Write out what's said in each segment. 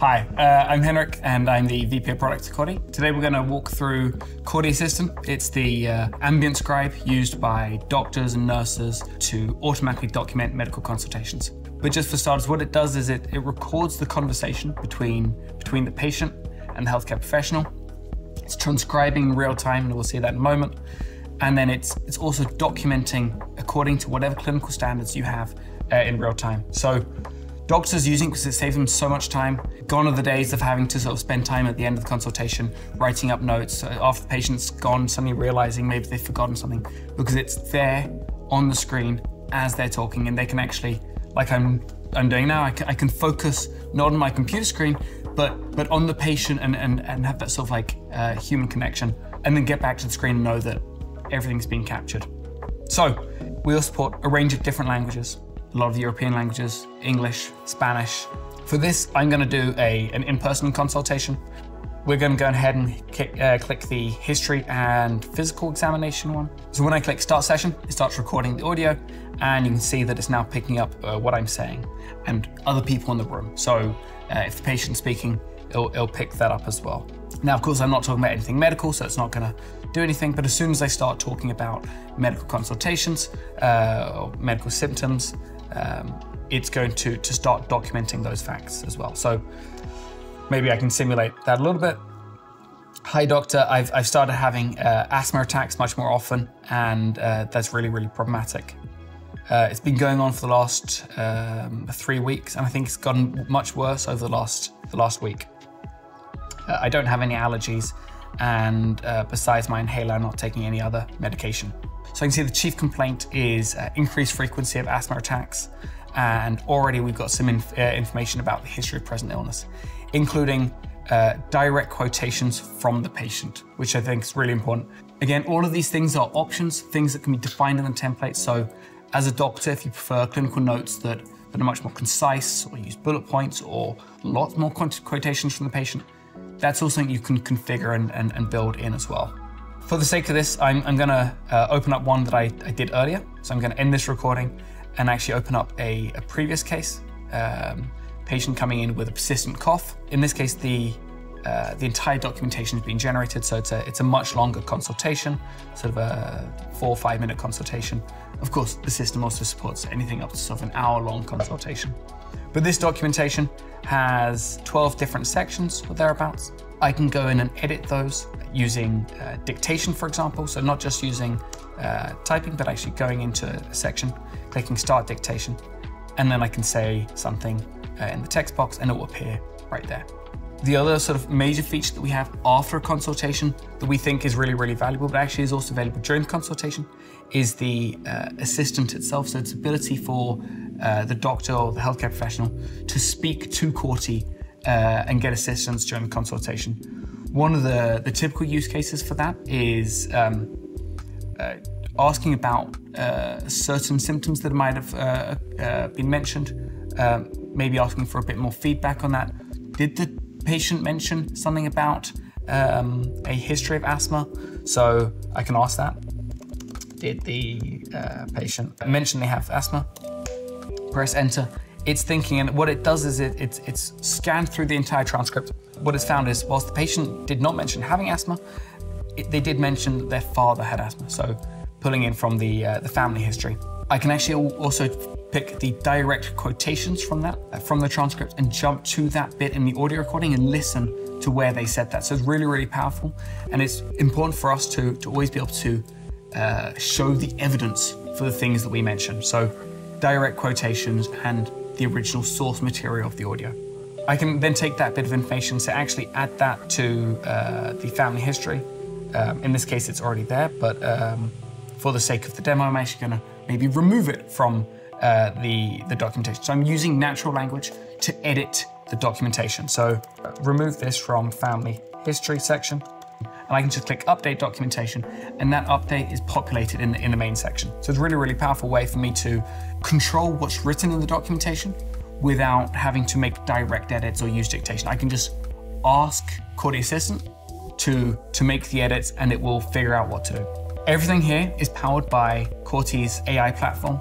Hi, I'm Henrik and I'm the VP of Product at Corti. Today we're going to walk through Corti Assistant. It's the ambient scribe used by doctors and nurses to automatically document medical consultations. But just for starters, what it does is it records the conversation between the patient and the healthcare professional. It's transcribing in real time, and we'll see that in a moment. And then it's also documenting according to whatever clinical standards you have in real time. So doctors using it because it saves them so much time. Gone are the days of having to sort of spend time at the end of the consultation writing up notes after the patient's gone, suddenly realizing maybe they've forgotten something, because it's there on the screen as they're talking, and they can actually, like I'm doing now, I can focus not on my computer screen, but on the patient and have that sort of like human connection, and then get back to the screen and know that everything's been captured. So we also support a range of different languages. A lot of European languages, English, Spanish. For this, I'm going to do an in-person consultation. We're going to go ahead and click the history and physical examination one. So when I click start session, it starts recording the audio, and you can see that it's now picking up what I'm saying and other people in the room. So if the patient's speaking, it'll pick that up as well. Now, of course, I'm not talking about anything medical, so it's not going to do anything, but as soon as I start talking about medical consultations or medical symptoms, it's going to start documenting those facts as well. So maybe I can simulate that a little bit. Hi doctor, I've started having asthma attacks much more often, and that's really, really problematic. It's been going on for the last 3 weeks, and I think it's gotten much worse over the last week. I don't have any allergies, and besides my inhaler, I'm not taking any other medication. So I can see the chief complaint is increased frequency of asthma attacks, and already we've got some information about the history of present illness, including direct quotations from the patient, which I think is really important. Again, all of these things are options, things that can be defined in the template. So as a doctor, if you prefer clinical notes that are much more concise, or use bullet points, or lots more quotations from the patient, that's also something you can configure and build in as well. For the sake of this, I'm gonna open up one that I did earlier. So I'm gonna end this recording and actually open up a previous case. Patient coming in with a persistent cough. In this case, the entire documentation has been generated, so it's a much longer consultation, sort of a 4 or 5 minute consultation. Of course, the system also supports anything up to sort of an hour-long consultation. But this documentation has 12 different sections or thereabouts. I can go in and edit those using dictation, for example. So not just using typing, but actually going into a section, clicking start dictation, and then I can say something in the text box and it will appear right there. The other sort of major feature that we have after a consultation that we think is really, really valuable, but actually is also available during the consultation, is the assistant itself. So its ability for the doctor or the healthcare professional to speak to Corti and get assistance during the consultation. One of the typical use cases for that is asking about certain symptoms that might have been mentioned, maybe asking for a bit more feedback on that. Did the patient mention something about a history of asthma? So I can ask that. Did the patient mention they have asthma? Press enter. It's thinking, and what it does is it's scanned through the entire transcript. What it's found is, whilst the patient did not mention having asthma, they did mention that their father had asthma. So pulling in from the family history. I can actually also pick the direct quotations from the transcript and jump to that bit in the audio recording and listen to where they said that. So it's really, really powerful. And it's important for us to always be able to show the evidence for the things that we mentioned. So direct quotations and the original source material of the audio. I can then take that bit of information to actually add that to the family history. In this case, it's already there, but for the sake of the demo, I'm actually gonna maybe remove it from the documentation. So I'm using natural language to edit the documentation. So remove this from family history section, and I can just click update documentation, and that update is populated in the main section. So it's a really, really powerful way for me to control what's written in the documentation without having to make direct edits or use dictation. I can just ask Corti Assistant to make the edits, and it will figure out what to do. Everything here is powered by Corti's AI platform.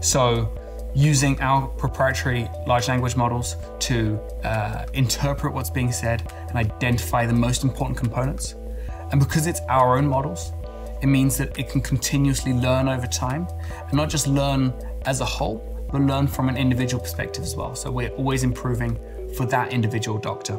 So using our proprietary large language models to interpret what's being said and identify the most important components. And because it's our own models, it means that it can continuously learn over time, and not just learn as a whole, but learn from an individual perspective as well. So we're always improving for that individual doctor.